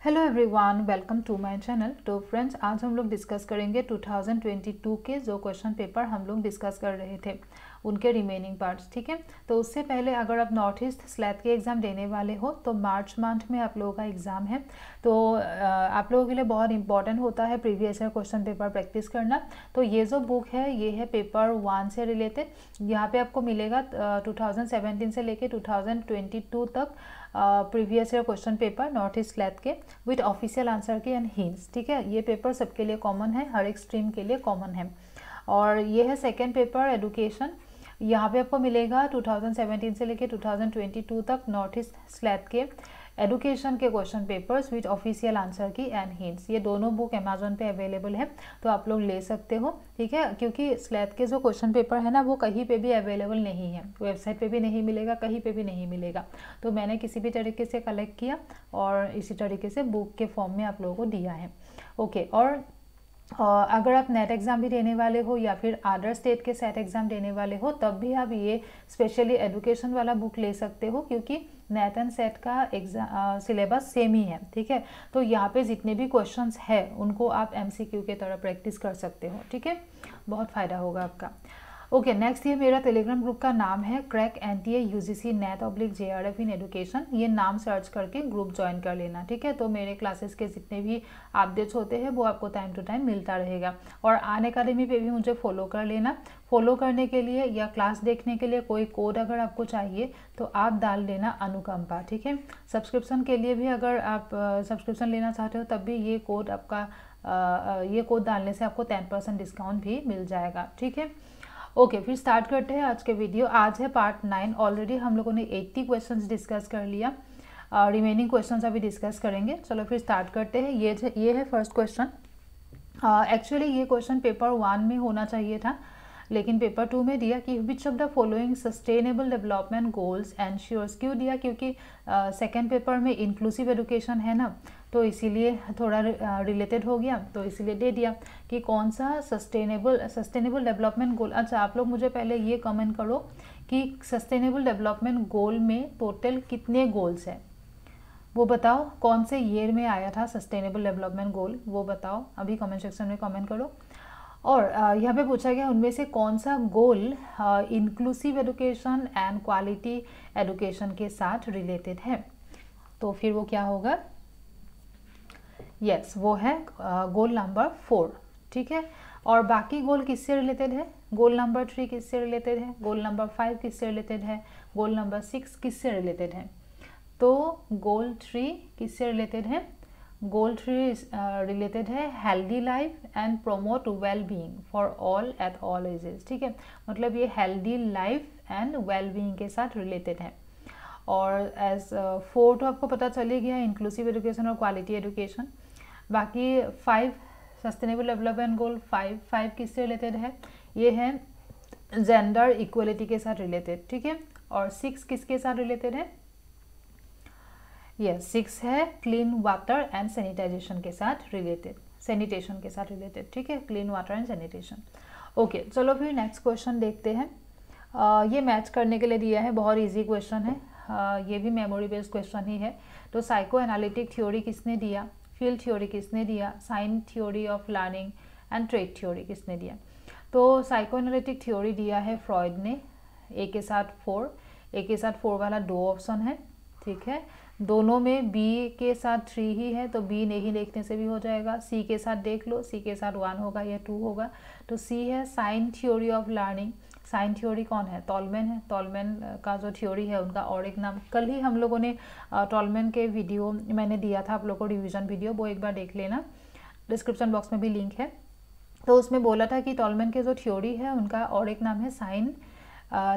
Hello everyone, welcome to my channel. तो friends, आज हम लोग डिस्कस करेंगे 2022 के जो क्वेश्चन पेपर हम लोग डिस्कस कर रहे थे उनके रिमेनिंग पार्ट्स। ठीक है, तो उससे पहले अगर आप नॉर्थ ईस्ट स्लैट के एग्ज़ाम देने वाले हो तो मार्च मंथ में आप लोगों का एग्ज़ाम है। तो आप लोगों के लिए बहुत इंपॉर्टेंट होता है previous year question paper practice करना। तो ये जो बुक है ये है पेपर 1 से रिलेटेड। यहाँ पे आपको मिलेगा 2017 से लेके 2022 तक previous year question paper north east slate के विद ऑफिशियल आंसर के एंड हिंट्स। ठीक है, ये पेपर सबके लिए कॉमन है, हर एक स्ट्रीम के लिए कॉमन है। और ये है सेकेंड पेपर एडुकेशन। यहाँ पे आपको मिलेगा 2017 से लेके 2022 तक नॉर्थ ईस्ट स्लैट के एडुकेशन के question papers with official answer की एंड हिंट्स। ये दोनों बुक अमेजोन पे अवेलेबल है, तो आप लोग ले सकते हो। ठीक है, क्योंकि स्लैट के जो क्वेश्चन पेपर है ना वो कहीं पे भी अवेलेबल नहीं है, वेबसाइट पे भी नहीं मिलेगा, कहीं पे भी नहीं मिलेगा। तो मैंने किसी भी तरीके से कलेक्ट किया और इसी तरीके से बुक के फॉर्म में आप लोगों को दिया है। ओके, और अगर आप नेट एग्ज़ाम भी देने वाले हो या फिर अदर स्टेट के सेट एग्ज़ाम देने वाले हो तब भी आप ये स्पेशली एजुकेशन वाला बुक ले सकते हो, क्योंकि नेट एंड सेट का एग्जाम सिलेबस सेम ही है। ठीक है, तो यहाँ पे जितने भी क्वेश्चंस है उनको आप एमसीक्यू के तरह प्रैक्टिस कर सकते हो। ठीक है, बहुत फ़ायदा होगा आपका। ओके, नेक्स्ट ये मेरा टेलीग्राम ग्रुप का नाम है क्रैक NTA UGC NET/JRF इन एडुकेशन। ये नाम सर्च करके ग्रुप ज्वाइन कर लेना। ठीक है, तो मेरे क्लासेस के जितने भी अपडेट्स होते हैं वो आपको टाइम टू टाइम मिलता रहेगा। और अनअकैडमी पे भी मुझे फॉलो कर लेना। फॉलो करने के लिए या क्लास देखने के लिए कोई कोड अगर आपको चाहिए तो आप डाल देना अनुकंपा। ठीक है, सब्सक्रिप्शन के लिए भी अगर आप सब्सक्रिप्शन लेना चाहते हो तब भी ये कोड आपका ये कोड डालने से आपको 10% डिस्काउंट भी मिल जाएगा। ठीक है, ओके, फिर स्टार्ट करते हैं आज के वीडियो। आज है पार्ट 9। ऑलरेडी हम लोगों ने 80 क्वेश्चंस डिस्कस कर लिया, रिमेनिंग क्वेश्चंस अभी डिस्कस करेंगे। चलो फिर स्टार्ट करते हैं। ये है फर्स्ट क्वेश्चन। एक्चुअली ये क्वेश्चन पेपर 1 में होना चाहिए था, लेकिन पेपर 2 में दिया कि विच of the following sustainable development goals ensures. क्यों दिया? क्योंकि सेकेंड पेपर में इंक्लूसिव एजुकेशन है ना, तो इसीलिए थोड़ा रिलेटेड हो गया, तो इसीलिए दे दिया कि कौन सा सस्टेनेबल डेवलपमेंट गोल। अच्छा, आप लोग मुझे पहले ये कमेंट करो कि सस्टेनेबल डेवलपमेंट गोल में टोटल कितने गोल्स हैं वो बताओ। कौन से ईयर में आया था सस्टेनेबल डेवलपमेंट गोल वो बताओ, अभी कमेंट सेक्शन में कमेंट करो। और यहाँ पे पूछा गया उनमें से कौन सा goal inclusive education and quality education के साथ रिलेटेड है। तो फिर वो क्या होगा? यस, वो है गोल नंबर 4। ठीक है, और बाकी गोल किससे रिलेटेड है? गोल नंबर 3 किससे रिलेटेड है? गोल नंबर 5 किससे रिलेटेड है? गोल नंबर 6 किससे रिलेटेड है? तो गोल 3 किससे रिलेटेड है? गोल 3 रिलेटेड है healthy life and promote well being for all at all ages. ठीक है, मतलब ये healthy life and well being के साथ रिलेटेड है। और एज 4 तो आपको पता चल ही गया, इंक्लूसिव एजुकेशन और क्वालिटी एजुकेशन। बाकी 5 सस्टेनेबल डेवलपमेंट गोल 5 किससे रिलेटेड है? ये है जेंडर इक्वलिटी के साथ रिलेटेड। ठीक है, और 6 किसके साथ रिलेटेड है? यस, 6 है क्लीन वाटर एंड सैनिटाइजेशन के साथ रिलेटेड, सैनिटेशन के साथ रिलेटेड। ठीक है, clean water and sanitation. Okay, चलो फिर नेक्स्ट क्वेश्चन देखते हैं। ये मैच करने के लिए दिया है, बहुत इजी क्वेश्चन है। ये भी मेमोरी बेस्ड क्वेश्चन ही है। तो साइको एनालिटिक थ्योरी किसने दिया? फील्ड थ्योरी किसने दिया? Sign theory of learning and trait theory किसने दिया? तो साइको एनालिटिक थ्योरी दिया है फ्रॉइड ने। ए के साथ 4, ए के साथ 4 वाला 2 ऑप्शन है। ठीक है, दोनों में बी के साथ 3 ही है, तो बी नहीं देखने से भी हो जाएगा। सी के साथ देख लो, सी के साथ 1 होगा या 2 होगा, तो सी है sign theory of learning. Sign theory कौन है? टॉलमैन है। टॉलमैन का जो थ्योरी है उनका और एक नाम, कल ही हम लोगों ने टॉलमैन के वीडियो मैंने दिया था आप लोगों को रिवीजन वीडियो, वो एक बार देख लेना, डिस्क्रिप्शन बॉक्स में भी लिंक है। तो उसमें बोला था कि टॉलमैन के जो थ्योरी है उनका और एक नाम है साइन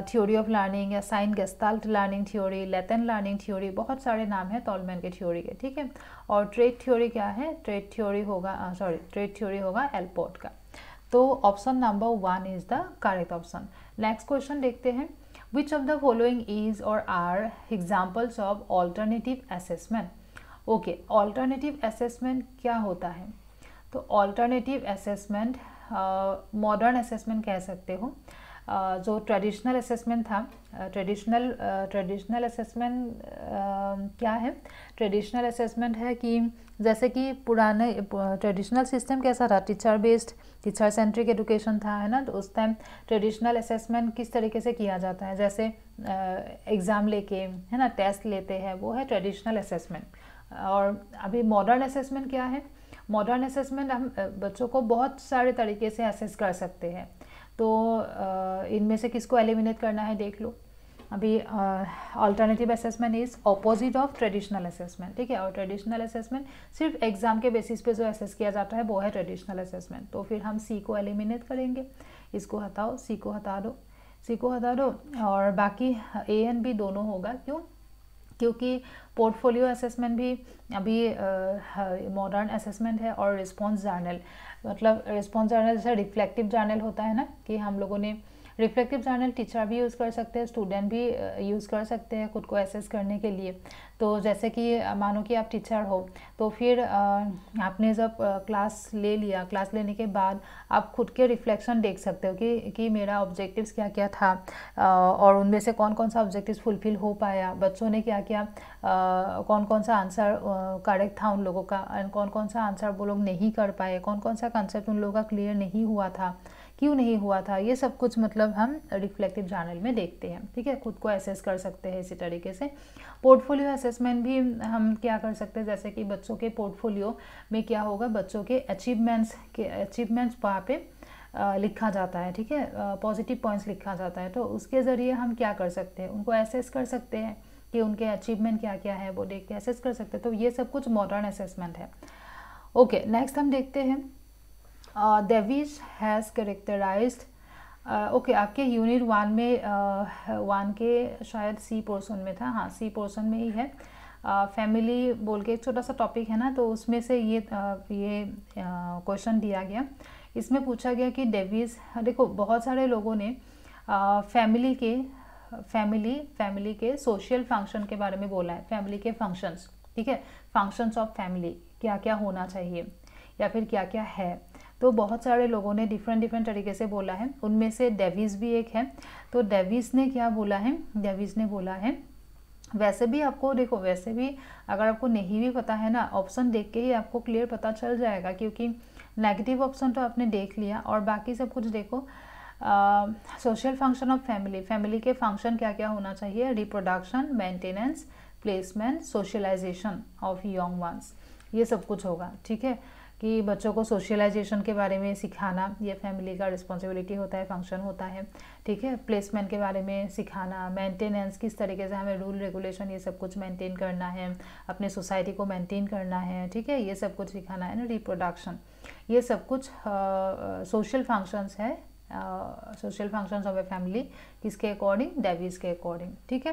थ्योरी ऑफ लर्निंग या sign gestalt learning theory, latent learning theory, बहुत सारे नाम है टॉलमैन के थ्योरी के। ठीक है, और ट्रेट थ्योरी क्या है? ट्रेट थ्योरी होगा एल्पोर्ट का। तो option number 1 is the correct option. Next question देखते हैं। Which of the following is और are examples of alternative assessment. Okay, alternative assessment क्या होता है? तो ऑल्टरनेटिव असेसमेंट मॉडर्न असेसमेंट कह सकते हो। जो ट्रेडिशनल असेसमेंट था ट्रेडिशनल असेसमेंट क्या है? ट्रेडिशनल असेसमेंट है कि जैसे कि पुराने ट्रेडिशनल सिस्टम कैसा था, teacher based, teacher centric education था, है ना। तो उस टाइम ट्रेडिशनल असेसमेंट किस तरीके से किया जाता है, जैसे एग्ज़ाम लेके, है ना, टेस्ट लेते हैं, वो है ट्रेडिशनल असेसमेंट। और अभी मॉडर्न असेसमेंट क्या है? मॉडर्न असेसमेंट हम बच्चों को बहुत सारे तरीके से असेस कर सकते हैं। तो इनमें से किसको एलिमिनेट करना है देख लो। अभी alternative assessment is opposite of traditional assessment, ठीक है। और ट्रेडिशनल असेसमेंट सिर्फ एग्जाम के बेसिस पे जो असेस किया जाता है वो है ट्रेडिशनल असेसमेंट। तो फिर हम सी को एलिमिनेट करेंगे, इसको हटाओ, सी को हटा दो, सी को हटा दो, और बाकी ए एंड बी दोनों होगा। क्यों? क्योंकि पोर्टफोलियो असेसमेंट भी अभी मॉडर्न असेसमेंट है। और रिस्पॉन्स जर्नल, मतलब रिस्पॉन्स जर्नल जैसे रिफ्लेक्टिव जर्नल होता है ना, कि हम लोगों ने रिफ्लेक्टिव जर्नल टीचर भी यूज़ कर सकते हैं, स्टूडेंट भी यूज़ कर सकते हैं खुद को एसेस करने के लिए। तो जैसे कि मानो कि आप टीचर हो, तो फिर आपने जब क्लास ले लिया, क्लास लेने के बाद आप खुद के रिफ्लेक्शन देख सकते हो कि मेरा ऑब्जेक्टिव्स क्या क्या था, और उनमें से कौन कौन सा ऑब्जेक्टिव्स फुलफिल हो पाया, बच्चों ने क्या क्या कौन कौन सा आंसर करेक्ट था उन लोगों का, एंड कौन कौन सा आंसर वो लोग नहीं कर पाए, कौन कौन सा कंसेप्ट उन लोगों का क्लियर नहीं हुआ था, क्यों नहीं हुआ था, ये सब कुछ मतलब हम रिफ्लेक्टिव जर्नल में देखते हैं, ठीक है। खुद को एसेस कर सकते हैं इसी तरीके से। पोर्टफोलियो असेसमेंट भी हम क्या कर सकते हैं, जैसे कि बच्चों के पोर्टफोलियो में क्या होगा, बच्चों के अचीवमेंट्स वहाँ पे लिखा जाता है, ठीक है, पॉजिटिव पॉइंट्स लिखा जाता है। तो उसके ज़रिए हम क्या कर सकते हैं, उनको एसेस कर सकते हैं कि उनके अचीवमेंट क्या क्या है, वो देख के एसेस कर सकते हैं। तो ये सब कुछ मॉडर्न असेसमेंट है। ओके, नेक्स्ट हम देखते हैं डेविस हैज़ कैरेक्टराइज्ड। ओके, आपके यूनिट 1 में 1 के शायद सी पोर्शन में था, हाँ सी पोर्शन में ही है। फैमिली बोल के एक छोटा सा टॉपिक है ना, तो उसमें से ये क्वेश्चन दिया गया। इसमें पूछा गया कि डेविस, देखो बहुत सारे लोगों ने फैमिली के सोशल फंक्शन के बारे में बोला है, फैमिली के फंक्शंस, ठीक है, फंक्शंस ऑफ फैमिली क्या क्या होना चाहिए या फिर क्या क्या है। तो बहुत सारे लोगों ने डिफरेंट तरीके से बोला है, उनमें से डेविस भी एक है। तो डेविस ने क्या बोला है, डेविस ने बोला है, वैसे भी आपको देखो, वैसे भी अगर आपको नहीं भी पता है ना, ऑप्शन देख के ही आपको क्लियर पता चल जाएगा, क्योंकि नेगेटिव ऑप्शन तो आपने देख लिया और बाकी सब कुछ देखो। सोशल फंक्शन ऑफ फैमिली के फंक्शन क्या क्या होना चाहिए, reproduction, maintenance, placement, socialisation of young ones, ये सब कुछ होगा, ठीक है। कि बच्चों को सोशलाइजेशन के बारे में सिखाना, ये फैमिली का रिस्पॉन्सिबिलिटी होता है, फंक्शन होता है, ठीक है। प्लेसमेंट के बारे में सिखाना, मेंटेनेंस, किस तरीके से हमें रूल रेगुलेशन ये सब कुछ मेंटेन करना है, अपने सोसाइटी को मेंटेन करना है, ठीक है, ये सब कुछ सिखाना है ना। रिप्रोडक्शन, ये सब कुछ सोशल फंक्शंस है, social functions of a family, किसके अकॉर्डिंग, डेविस के अकॉर्डिंग, ठीक है।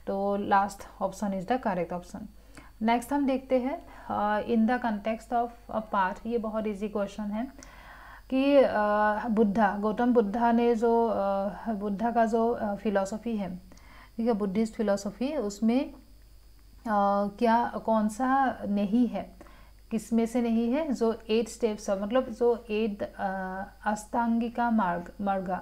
तो last option is the correct option. Next हम देखते हैं in the context of a part, ये बहुत इजी क्वेश्चन है कि गौतम बुद्धा ने जो बुद्धा का जो फिलॉसफी है, ठीक है, बुद्धिस्ट फिलॉसफी, उसमें क्या कौन सा नहीं है, किस में से नहीं है, जो 8 स्टेप्स, मतलब जो 8 अष्टांगिका मार्ग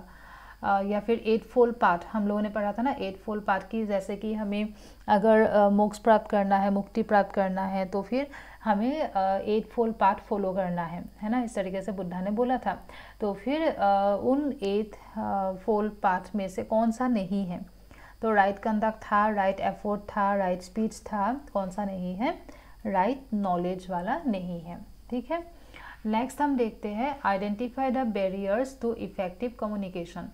या फिर 8 फोल्ड पाथ हम लोगों ने पढ़ा था ना, 8 फोल्ड पाथ की, जैसे कि हमें अगर मोक्ष प्राप्त करना है, मुक्ति प्राप्त करना है, तो फिर हमें 8 फोल्ड पाथ फॉलो करना है ना, इस तरीके से बुद्धा ने बोला था। तो फिर उन 8 फोल्ड पाथ में से कौन सा नहीं है, तो राइट कंडक्ट था, राइट एफर्ट था, राइट स्पीच था, कौन सा नहीं है, राइट नॉलेज वाला नहीं है, ठीक है। नेक्स्ट हम देखते हैं identify the barriers to effective communication,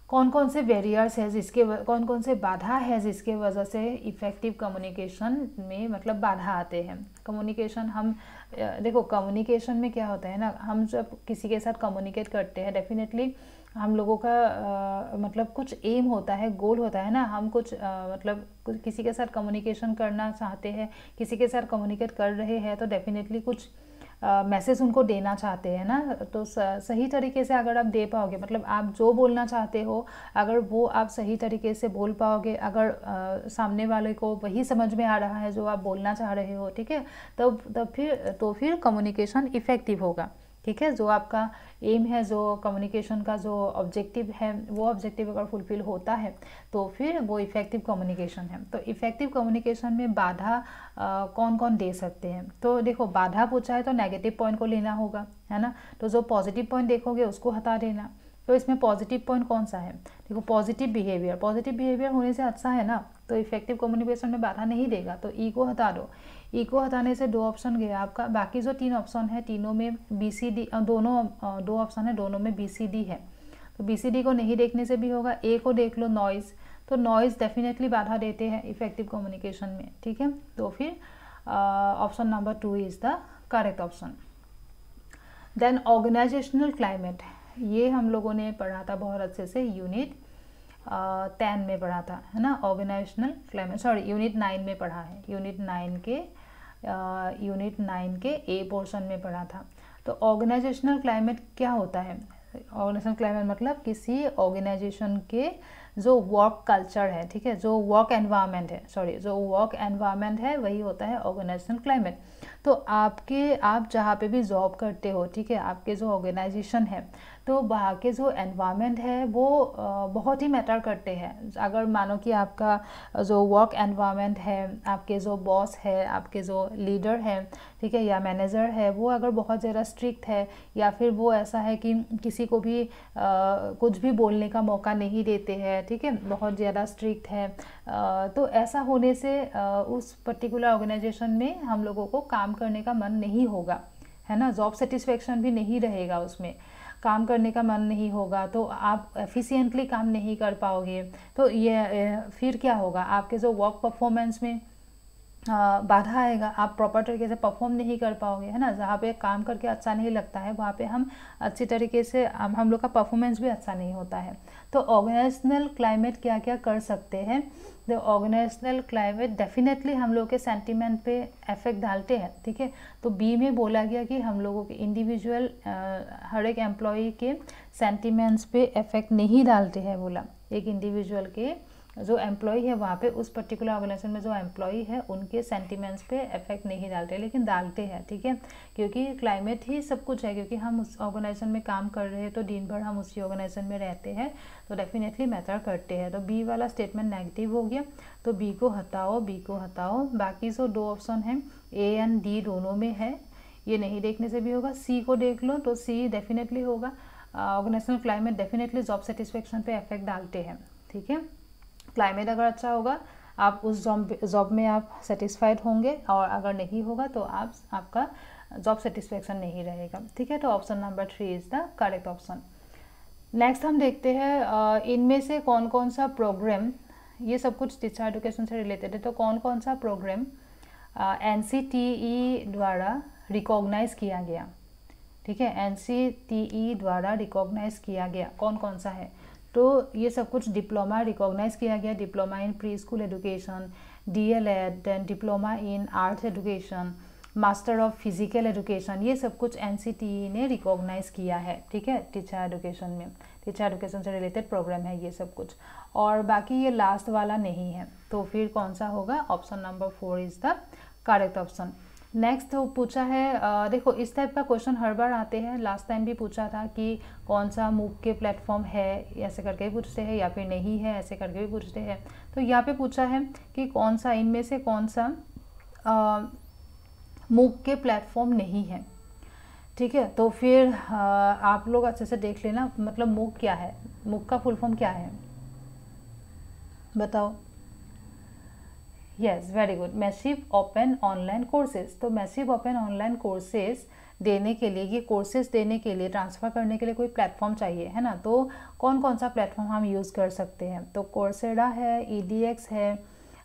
कौन कौन से बैरियर्स है जिसके, कौन कौन से बाधा है जिसके वजह से इफ़ेक्टिव कम्युनिकेशन में मतलब बाधा आते हैं। कम्युनिकेशन हम देखो, कम्युनिकेशन में क्या होता है ना, हम जब किसी के साथ कम्युनिकेट करते हैं, डेफिनेटली हम लोगों का मतलब कुछ एम होता है, गोल होता है ना, हम कुछ मतलब किसी के साथ कम्युनिकेशन करना चाहते हैं, किसी के साथ कम्युनिकेट कर रहे हैं, तो डेफिनेटली कुछ मैसेज उनको देना चाहते हैं ना। तो सही तरीके से अगर आप दे पाओगे, मतलब आप जो बोलना चाहते हो अगर वो आप सही तरीके से बोल पाओगे, अगर सामने वाले को वही समझ में आ रहा है जो आप बोलना चाह रहे हो, ठीक है, तब फिर कम्युनिकेशन इफ़ेक्टिव होगा, ठीक है। जो आपका एम है, जो कम्युनिकेशन का जो ऑब्जेक्टिव है, वो ऑब्जेक्टिव अगर फुलफिल होता है तो फिर वो इफ़ेक्टिव कम्युनिकेशन है। तो इफ़ेक्टिव कम्युनिकेशन में बाधा कौन कौन दे सकते हैं? तो देखो, बाधा पूछा है तो नेगेटिव पॉइंट को लेना होगा, है ना। तो जो पॉजिटिव पॉइंट देखोगे उसको हटा देना। तो इसमें पॉजिटिव पॉइंट कौन सा है? देखो, पॉजिटिव बिहेवियर होने से अच्छा है ना, तो इफेक्टिव कम्युनिकेशन में बाधा नहीं देगा। तो ई को हटा दो। ई को हटाने से 2 ऑप्शन गया आपका। बाकी जो 3 ऑप्शन है, तीनों में BCD, दोनों 2 ऑप्शन है, दोनों में BCD है। तो BCD को नहीं देखने से भी होगा। ए को देख लो, नॉइज़। तो नॉइज़ डेफिनेटली बाधा देते हैं इफेक्टिव कम्युनिकेशन में, ठीक है। तो फिर option number 2 is the correct option. Then organisational climate, ये हम लोगों ने पढ़ा था बहुत अच्छे से, यूनिट 10 में पढ़ा था, है ना। ऑर्गेनाइजेशनल क्लाइमेट, सॉरी, यूनिट 9 में पढ़ा है। यूनिट 9 के ए पोर्शन में पढ़ा था। तो ऑर्गेनाइजेशनल क्लाइमेट क्या होता है? ऑर्गेनाइजेशनल क्लाइमेट मतलब किसी ऑर्गेनाइजेशन के जो वर्क कल्चर है, ठीक है, जो वर्क एनवायरनमेंट है, जो वर्क एनवायरनमेंट है, वही होता है ऑर्गेनाइजेशनल क्लाइमेट। तो आप जहाँ पे भी जॉब करते हो, ठीक है, आपके जो ऑर्गेनाइजेशन है, तो वहाँ के जो एनवायरनमेंट है वो बहुत ही मैटर करते हैं। अगर मानो कि आपका जो वर्क एनवायरनमेंट है, आपके जो बॉस है, आपके जो लीडर है, ठीक है, या मैनेजर है, वो अगर बहुत ज़्यादा स्ट्रिक्ट है, या फिर वो ऐसा है कि किसी को भी कुछ भी बोलने का मौका नहीं देते हैं, ठीक है, बहुत ज़्यादा स्ट्रिक्ट है, तो ऐसा होने से उस पर्टिकुलर ऑर्गेनाइजेशन में हम लोगों को काम करने का मन नहीं होगा, है ना। जॉब सेटिस्फेक्शन भी नहीं रहेगा, उसमें काम करने का मन नहीं होगा, तो आप एफिशिएंटली काम नहीं कर पाओगे। तो ये फिर क्या होगा, आपके जो वर्क परफॉर्मेंस में बाधा आएगा, आप प्रॉपर तरीके से परफॉर्म नहीं कर पाओगे, है ना। जहाँ पे काम करके अच्छा नहीं लगता है, वहाँ पे हम अच्छी तरीके से हम लोग का परफॉर्मेंस भी अच्छा नहीं होता है। तो ऑर्गेनाइजेशनल क्लाइमेट क्या क्या कर सकते हैं? द ऑर्गेनाइजेशनल क्लाइमेट डेफिनेटली हम लोग के सेंटीमेंट पे इफेक्ट डालते हैं, ठीक है। तो बी में बोला गया कि हम लोगों के इंडिविजुअल हर एक एम्प्लॉई के सेंटीमेंट्स पे इफेक्ट नहीं डालते हैं, बोला। एक इंडिविजुअल के जो एम्प्लॉई है वहाँ पे, उस पर्टिकुलर ऑर्गेनाइजेशन में जो एम्प्लॉई है, उनके सेंटीमेंट्स पे इफेक्ट नहीं डालते, लेकिन डालते हैं, ठीक है, क्योंकि क्लाइमेट ही सब कुछ है। क्योंकि हम उस ऑर्गेनाइजेशन में काम कर रहे हैं, तो दिन भर हम उसी ऑर्गेनाइजेशन में रहते हैं, तो डेफिनेटली मैटर करते हैं। तो बी वाला स्टेटमेंट नेगेटिव हो गया, तो बी को हटाओ। बाकी जो 2 ऑप्शन हैं, ए एंड डी दोनों में है, ये नहीं देखने से भी होगा। सी को देख लो, तो सी डेफिनेटली होगा। Organisational climate definitely job satisfaction पे इफेक्ट डालते हैं, ठीक है। क्लाइमेट अगर अच्छा होगा, आप उस जॉब में आप सेटिस्फाइड होंगे, और अगर नहीं होगा तो आपका जॉब सेटिस्फेक्शन नहीं रहेगा, ठीक है। तो option number 3 is the correct option. Next हम देखते हैं इनमें से कौन कौन सा प्रोग्राम, ये सब कुछ टीचर एजुकेशन से रिलेटेड है, तो कौन कौन सा प्रोग्राम NCTE द्वारा रिकॉग्नाइज किया गया, ठीक है। NCTE द्वारा रिकॉग्नाइज किया गया कौन कौन सा है? तो ये सब कुछ डिप्लोमा रिकॉग्नाइज किया गया, diploma in pre school education, DLED, then diploma in arts education, master of physical education, ये सब कुछ NCTE ने रिकॉग्नाइज किया है, ठीक है। टीचर एजुकेशन में, टीचर एजुकेशन से रिलेटेड प्रोग्राम है ये सब कुछ, और बाकी ये लास्ट वाला नहीं है। तो फिर कौन सा होगा? Option number 4 is the correct option. Next पूछा है, देखो इस टाइप का क्वेश्चन हर बार आते हैं। लास्ट टाइम भी पूछा था कि कौन सा मूक के प्लेटफॉर्म है, ऐसे करके भी पूछते हैं, या फिर नहीं है, ऐसे करके भी पूछते हैं। तो यहाँ पे पूछा है कि कौन सा इनमें से कौन सा मूक के प्लेटफॉर्म नहीं है, ठीक है। तो फिर आप लोग अच्छे से देख लेना, मतलब मूक क्या है, मूक का फुल फॉर्म क्या है, बताओ। Yes, very good, massive open online courses. तो मैसिव ओपन ऑनलाइन कोर्सेज देने के लिए, ये कोर्सेज देने के लिए, ट्रांसफ़र करने के लिए कोई प्लेटफॉर्म चाहिए, है ना। तो कौन कौन सा प्लेटफॉर्म हम यूज़ कर सकते हैं? तो कोर्सेरा है, EDX है,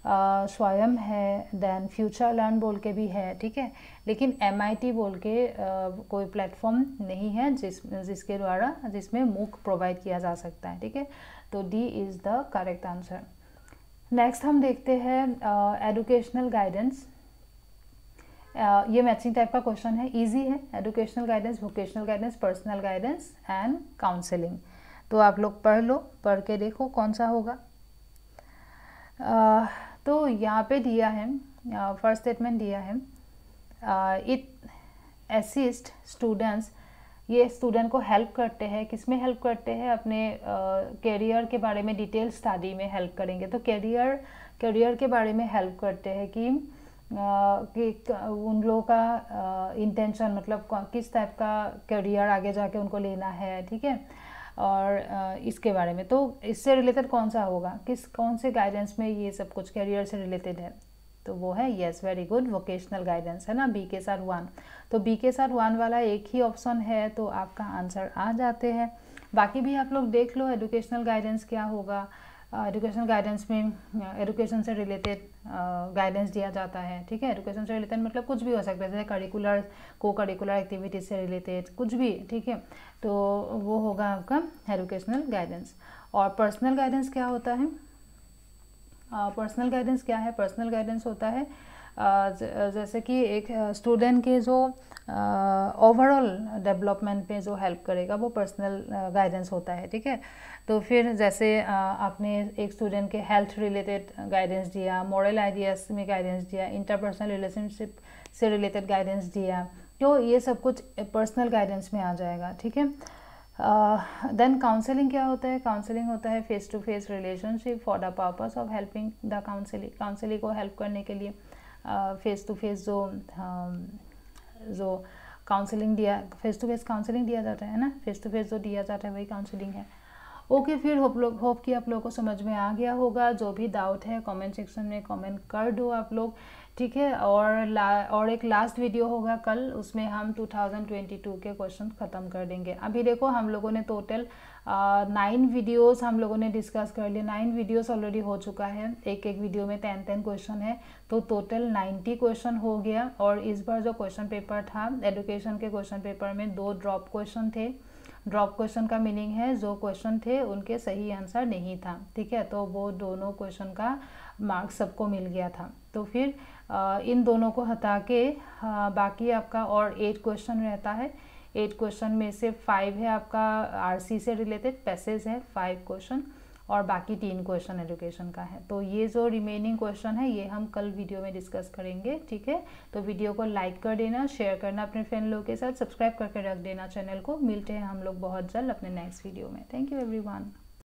स्वयं है, देन फ्यूचर लर्न बोल के भी है, ठीक है। लेकिन MIT बोल के कोई प्लेटफॉर्म नहीं है जिसमें मूक प्रोवाइड किया जा सकता है, ठीक है। तो D is the correct answer. Next हम देखते हैं एजुकेशनल गाइडेंस। ये मैचिंग टाइप का क्वेश्चन है, इजी है। Educational guidance, vocational guidance, personal guidance and counselling. तो आप लोग पढ़ लो, पढ़ के देखो कौन सा होगा। तो यहाँ पे दिया है, फर्स्ट स्टेटमेंट दिया है, इट असिस्ट स्टूडेंट्स ये स्टूडेंट को हेल्प करते हैं, किस में हेल्प करते हैं, अपने करियर के बारे में डिटेल स्टडी में हेल्प करेंगे। तो करियर के बारे में हेल्प करते हैं कि उन लोगों का इंटेंशन, मतलब किस टाइप का करियर आगे जाके उनको लेना है, ठीक है, और इसके बारे में। तो इससे रिलेटेड कौन सा होगा, कौन से गाइडेंस में ये सब कुछ करियर से रिलेटेड है, तो वो है yes, very good, vocational guidance है ना, बी के साथ 1। तो बी के साथ 1 वाला एक ही ऑप्शन है, तो आपका आंसर आ जाते हैं। बाकी भी आप लोग देख लो एजुकेशनल गाइडेंस क्या होगा। एजुकेशनल गाइडेंस में एजुकेशन से रिलेटेड गाइडेंस दिया जाता है, ठीक है। एजुकेशन से रिलेटेड मतलब कुछ भी हो सकता है, जैसे करिकुलर, को करिकुलर एक्टिविटीज से रिलेटेड कुछ भी, ठीक है, तो वो होगा आपका एजुकेशनल गाइडेंस। और पर्सनल गाइडेंस क्या होता है? पर्सनल गाइडेंस क्या है? पर्सनल गाइडेंस होता है जैसे कि एक स्टूडेंट के जो ओवरऑल डेवलपमेंट में जो हेल्प करेगा वो पर्सनल गाइडेंस होता है, ठीक है। तो फिर जैसे आपने एक स्टूडेंट के हेल्थ रिलेटेड गाइडेंस दिया, मॉरल आइडियाज़ में गाइडेंस दिया, इंटरपर्सनल रिलेशनशिप से रिलेटेड गाइडेंस दिया, तो ये सब कुछ पर्सनल गाइडेंस में आ जाएगा, ठीक है। देन काउंसलिंग क्या होता है? काउंसलिंग होता है face to face relationship for the purpose of helping the counselling को हेल्प करने के लिए फेस टू फेस जो काउंसलिंग दिया, फेस टू फेस काउंसलिंग दिया जाता है ना, फेस टू फेस जो दिया जाता है वही काउंसलिंग है। ओके, फिर होप कि आप लोगों को समझ में आ गया होगा। जो भी डाउट है कमेंट सेक्शन में कमेंट कर दो आप लोग, ठीक है। और एक लास्ट वीडियो होगा कल, उसमें हम 2022 के क्वेश्चन ख़त्म कर देंगे। अभी देखो हम लोगों ने टोटल 9 वीडियोस हम लोगों ने डिस्कस कर लिए। 9 वीडियोस ऑलरेडी हो चुका है, एक वीडियो में 10 क्वेश्चन है, तो टोटल 90 क्वेश्चन हो गया। और इस बार जो क्वेश्चन पेपर था एजुकेशन के क्वेश्चन पेपर में 2 ड्रॉप क्वेश्चन थे। ड्रॉप क्वेश्चन का मीनिंग है जो क्वेश्चन थे उनके सही आंसर नहीं था, ठीक है, तो वो दोनों क्वेश्चन का मार्क्स सबको मिल गया था। तो फिर इन दोनों को हटा के बाकी आपका और 8 क्वेश्चन रहता है। 8 क्वेश्चन में से 5 है आपका आरसी से रिलेटेड, पैसेज है 5 क्वेश्चन, और बाकी 3 क्वेश्चन एजुकेशन का है। तो ये जो रिमेनिंग क्वेश्चन है ये हम कल वीडियो में डिस्कस करेंगे, ठीक है। तो वीडियो को लाइक कर देना, शेयर करना अपने फ्रेंड लोगों के साथ, सब्सक्राइब करके रख देना चैनल को। मिलते हैं हम लोग बहुत जल्द अपने नेक्स्ट वीडियो में। Thank you everyone.